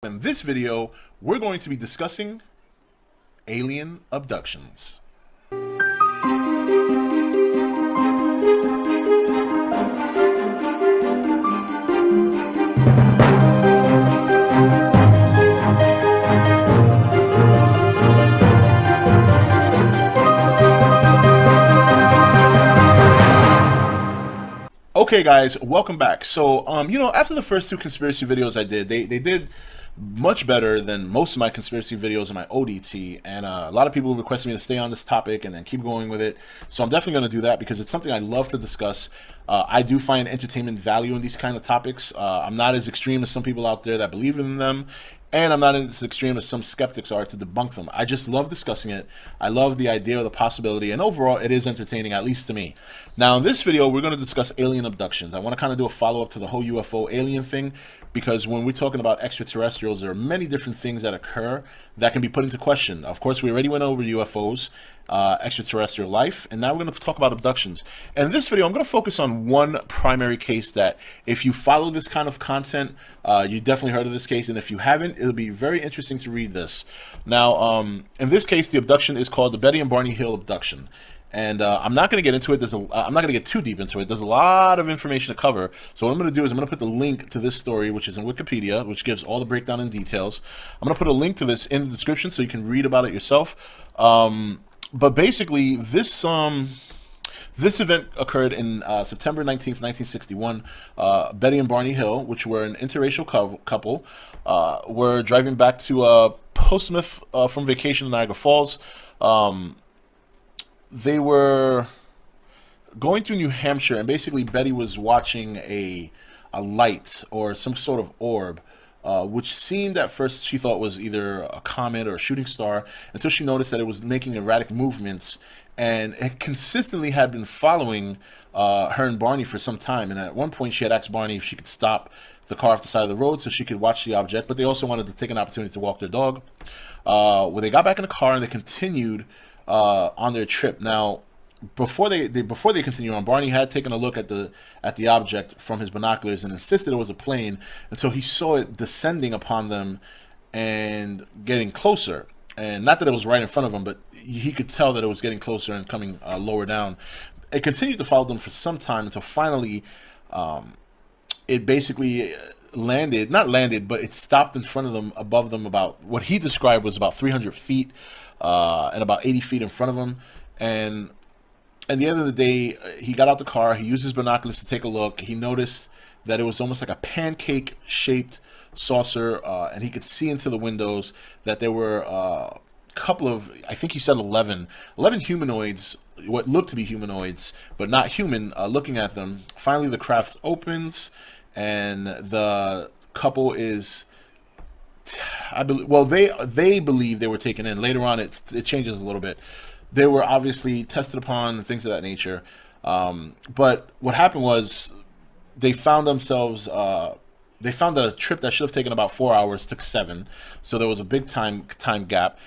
In this video, we're going to be discussing alien abductions. Okay, guys, welcome back. So, after the first two conspiracy videos I did, they did much better than most of my conspiracy videos in my ODT, and a lot of people requested me to stay on this topic and then keep going with it. So I'm definitely going to do that because it's something I love to discuss. I do find entertainment value in these kind of topics. I'm not as extreme as some people out there that believe in them, and I'm not as extreme as some skeptics are to debunk them. I just love discussing it. I love the idea of the possibility, and overall, it is entertaining, at least to me. Now, in this video, we're going to discuss alien abductions. I want to kind of do a follow-up to the whole UFO alien thing, because when we're talking about extraterrestrials, there are many different things that occur that can be put into question. Of course, we already went over UFOs, extraterrestrial life, and now we're going to talk about abductions. And in this video, I'm going to focus on one primary case that, if you follow this kind of content, you definitely heard of this case, and if you haven't, it'll be very interesting to read this. Now, in this case, the abduction is called the Betty and Barney Hill abduction. And I'm not going to get into it. I'm not going to get too deep into it. There's a lot of information to cover. So what I'm going to do is I'm going to put the link to this story, which is in Wikipedia, which gives all the breakdown and details. I'm going to put a link to this in the description so you can read about it yourself. But basically, this event occurred in September 19th, 1961. Betty and Barney Hill, which were an interracial couple, were driving back to Portsmouth from vacation in Niagara Falls. They were going through New Hampshire, and basically Betty was watching a light or some sort of orb, which seemed at first she thought was either a comet or a shooting star, until she noticed that it was making erratic movements, and it consistently had been following her and Barney for some time. And at one point she had asked Barney if she could stop the car off the side of the road so she could watch the object, but they also wanted to take an opportunity to walk their dog. Well, they got back in the car and they continued on their trip. Now, before they continued on, Barney had taken a look at the object from his binoculars and insisted it was a plane until he saw it descending upon them and getting closer. And not that it was right in front of him, but he could tell that it was getting closer and coming lower down. It continued to follow them for some time until finally it basically not landed, but it stopped in front of them, above them, about what he described was about 300 feet and about 80 feet in front of him. And at the end of the day, he got out the car, he used his binoculars to take a look. He noticed that it was almost like a pancake-shaped saucer, and he could see into the windows that there were a couple of, I think he said 11 humanoids, what looked to be humanoids, but not human, looking at them. Finally, the craft opens, and the couple is, I believe, well, they believe they were taken in. Later on, it changes a little bit. They were obviously tested upon, things of that nature. But what happened was they found themselves. They found that a trip that should have taken about 4 hours took 7. So there was a big time gap.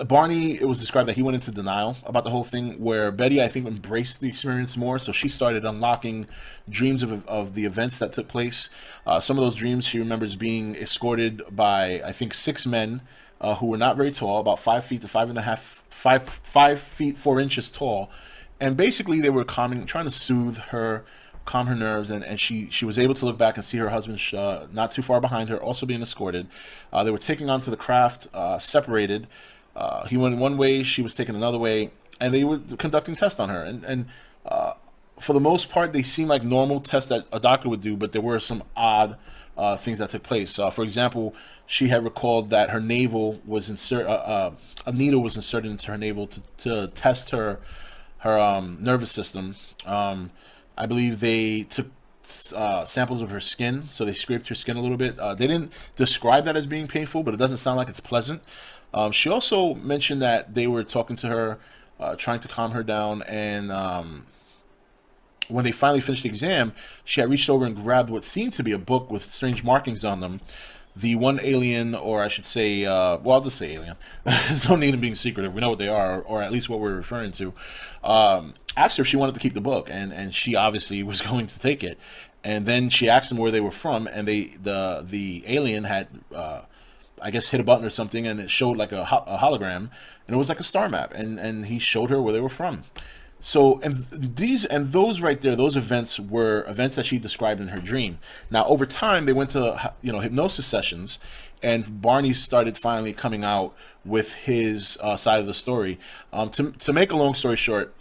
Barney, it was described that he went into denial about the whole thing, where Betty, I think, embraced the experience more. So she started unlocking dreams of the events that took place. Some of those dreams she remembers being escorted by, I think, 6 men who were not very tall, about 5 feet to 5 feet 4 inches tall. And basically they were trying to soothe her, calm her nerves, and she was able to look back and see her husband not too far behind her, also being escorted. They were taking onto the craft, separated. He went one way, she was taken another way, and they were conducting tests on her. And for the most part, they seemed like normal tests that a doctor would do, but there were some odd things that took place. For example, she had recalled that her navel was a needle was inserted into her navel to test her nervous system. I believe they took samples of her skin, so they scraped her skin a little bit. They didn't describe that as being painful, but it doesn't sound like it's pleasant. She also mentioned that they were talking to her, trying to calm her down, and when they finally finished the exam, she had reached over and grabbed what seemed to be a book with strange markings on them. The one alien, or I should say, well, I'll just say alien. There's no need in being secretive. We know what they are, or at least what we're referring to. Asked her if she wanted to keep the book, and she obviously was going to take it. And then she asked them where they were from, and the alien had, I guess, hit a button or something, and it showed like a hologram, and it was like a star map, and he showed her where they were from. So, and those right there, those events were events that she described in her dream. Now, over time, they went to hypnosis sessions, and Barney started finally coming out with his side of the story. To make a long story short,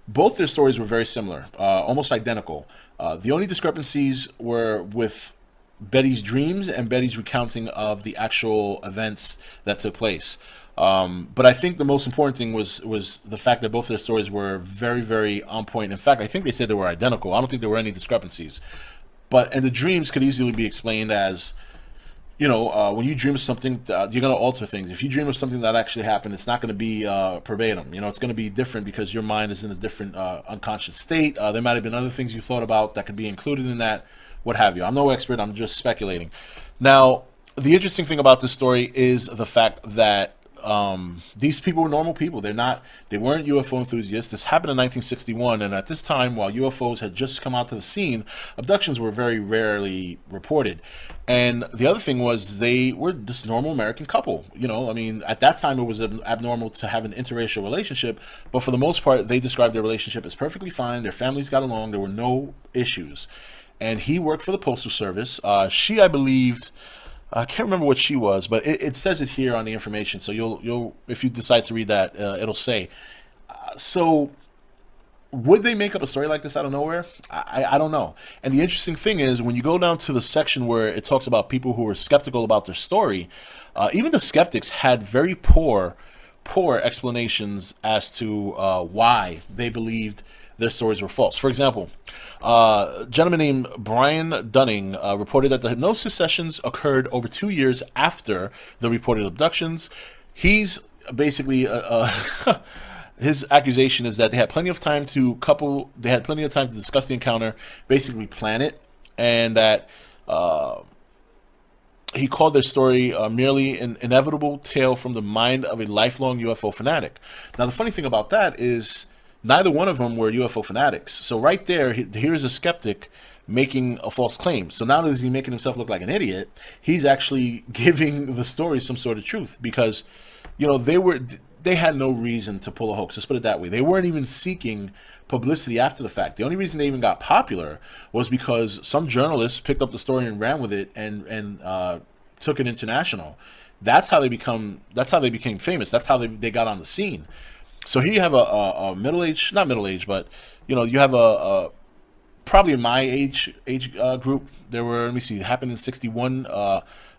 both their stories were very similar, almost identical. The only discrepancies were with Betty's dreams and Betty's recounting of the actual events that took place. But I think the most important thing was the fact that both their stories were very, very on point. In fact, I think they said they were identical. I don't think there were any discrepancies. And the dreams could easily be explained as, when you dream of something, you're going to alter things. If you dream of something that actually happened, it's not going to be verbatim. It's going to be different because your mind is in a different unconscious state. There might have been other things you thought about that could be included in that, what have you. I'm no expert. I'm just speculating. Now, the interesting thing about this story is the fact that these people were normal people. They weren't UFO enthusiasts. This happened in 1961, and at this time, while UFOs had just come out to the scene, abductions were very rarely reported. And the other thing was they were this normal American couple. At that time it was abnormal to have an interracial relationship, but for the most part, they described their relationship as perfectly fine. Their families got along. There were no issues. And he worked for the Postal Service. She, I believed, I can't remember what she was, but it says it here on the information. So you'll if you decide to read that, it'll say. So would they make up a story like this out of nowhere? I don't know. And the interesting thing is, when you go down to the section where it talks about people who were skeptical about their story, even the skeptics had very poor explanations as to why they believed their stories were false. For example, a gentleman named Brian Dunning reported that the hypnosis sessions occurred over 2 years after the reported abductions. He's basically his accusation is that they had plenty of time to discuss the encounter, basically plan it, and that he called their story merely an inevitable tale from the mind of a lifelong UFO fanatic. Now, the funny thing about that is neither one of them were UFO fanatics. So right there, here's a skeptic making a false claim. So not only is he making himself look like an idiot, he's actually giving the story some sort of truth, because they had no reason to pull a hoax. Let's put it that way. They weren't even seeking publicity after the fact. The only reason they even got popular was because some journalists picked up the story and ran with it and took it international. That's how they became famous. That's how they got on the scene. So here you have a middle-aged, not middle-aged, but you have a probably in my age group. There were, let me see, it happened in 61.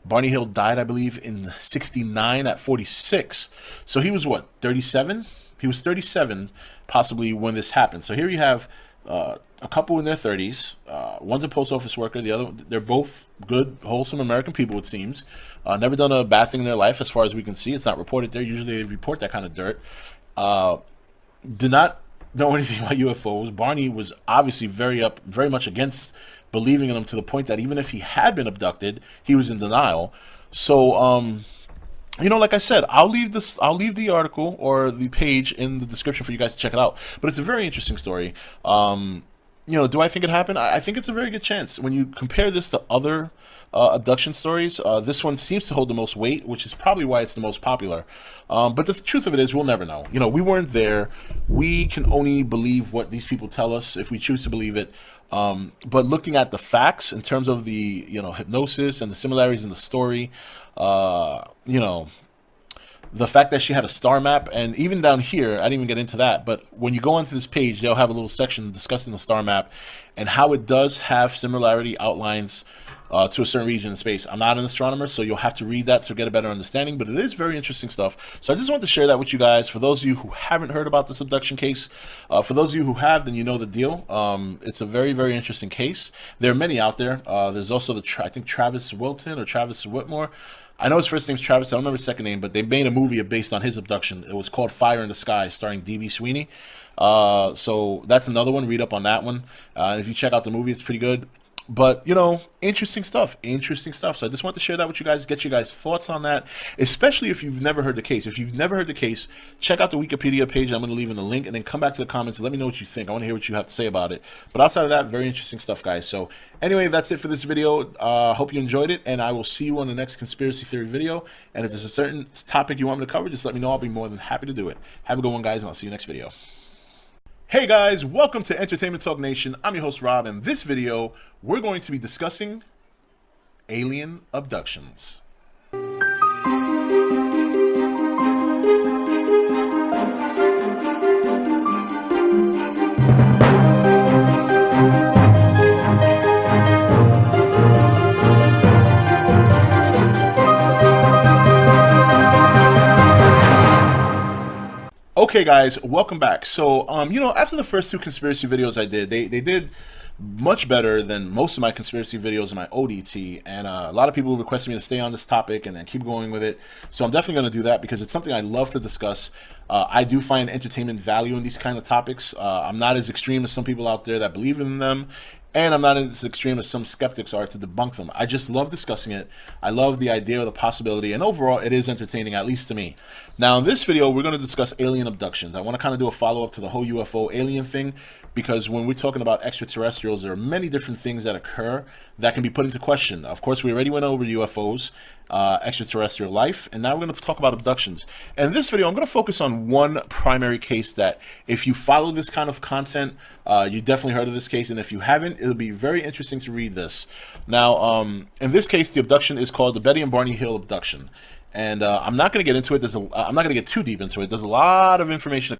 Barney Hill died, I believe, in 69 at 46. So he was what, 37? He was 37 possibly when this happened. So here you have a couple in their 30s. One's a post office worker. The other, they're both good, wholesome American people, it seems. Never done a bad thing in their life as far as we can see. It's not reported there. Usually they report that kind of dirt. Did not know anything about UFOs. Barney was obviously very much against believing in them, to the point that even if he had been abducted, he was in denial. So, like I said, I'll leave the article or the page in the description for you guys to check it out. But it's a very interesting story. Do I think it happened? I think it's a very good chance. When you compare this to other abduction stories, this one seems to hold the most weight, which is probably why it's the most popular. But the truth of it is, we'll never know. We weren't there. We can only believe what these people tell us if we choose to believe it. But looking at the facts in terms of the hypnosis and the similarities in the story, the fact that she had a star map, and even down here, I didn't even get into that, but when you go onto this page, they'll have a little section discussing the star map and how it does have similarity outlines to a certain region in space. I'm not an astronomer, so you'll have to read that to get a better understanding, but it is very interesting stuff. So I just wanted to share that with you guys. For those of you who haven't heard about this abduction case, for those of you who have, then you know the deal. It's a very, very interesting case. There are many out there. There's also I think Travis Wilton or Travis Whitmore. I know his first name's Travis. I don't remember his second name, but they made a movie based on his abduction. It was called Fire in the Sky, starring D.B. Sweeney. So that's another one. Read up on that one. If you check out the movie, it's pretty good. But you know, interesting stuff, interesting stuff. So I just want to share that with you guys, get you guys thoughts on that, especially if you've never heard the case. If you've never heard the case, check out the Wikipedia page. I'm going to leave in the link, and then come back to the comments and let me know what you think. I want to hear what you have to say about it. But outside of that, very interesting stuff, guys. So anyway, that's it for this video. Hope you enjoyed it, and I will see you on the next conspiracy theory video. And if there's a certain topic you want me to cover, just let me know. I'll be more than happy to do it. Have a good one, guys, and I'll see you next video. Hey guys, welcome to Entertainment Talk Nation. I'm your host Rob, and this video we're going to be discussing alien abductions. Okay guys, welcome back. So you know, after the first two conspiracy videos I did, they did much better than most of my conspiracy videos in my ODT, and a lot of people requested me to stay on this topic and keep going with it. So I'm definitely going to do that because it's something I love to discuss. I do find entertainment value in these kind of topics. I'm not as extreme as some people out there that believe in them, and I'm not as extreme as some skeptics are to debunk them. I just love discussing it. I love the idea of the possibility, and overall it is entertaining, at least to me. Now in this video we're going to discuss alien abductions. I want to kind of do a follow-up to the whole UFO alien thing, because when we're talking about extraterrestrials, there are many different things that occur that can be put into question. Of course, we already went over UFOs, extraterrestrial life, and now we're going to talk about abductions. And in this video, I'm going to focus on one primary case that, if you follow this kind of content, you definitely heard of this case, and if you haven't, it'll be very interesting to read this. Now, in this case, the abduction is called the Betty and Barney Hill abduction. And I'm not going to get into it. I'm not going to get too deep into it. There's a lot of information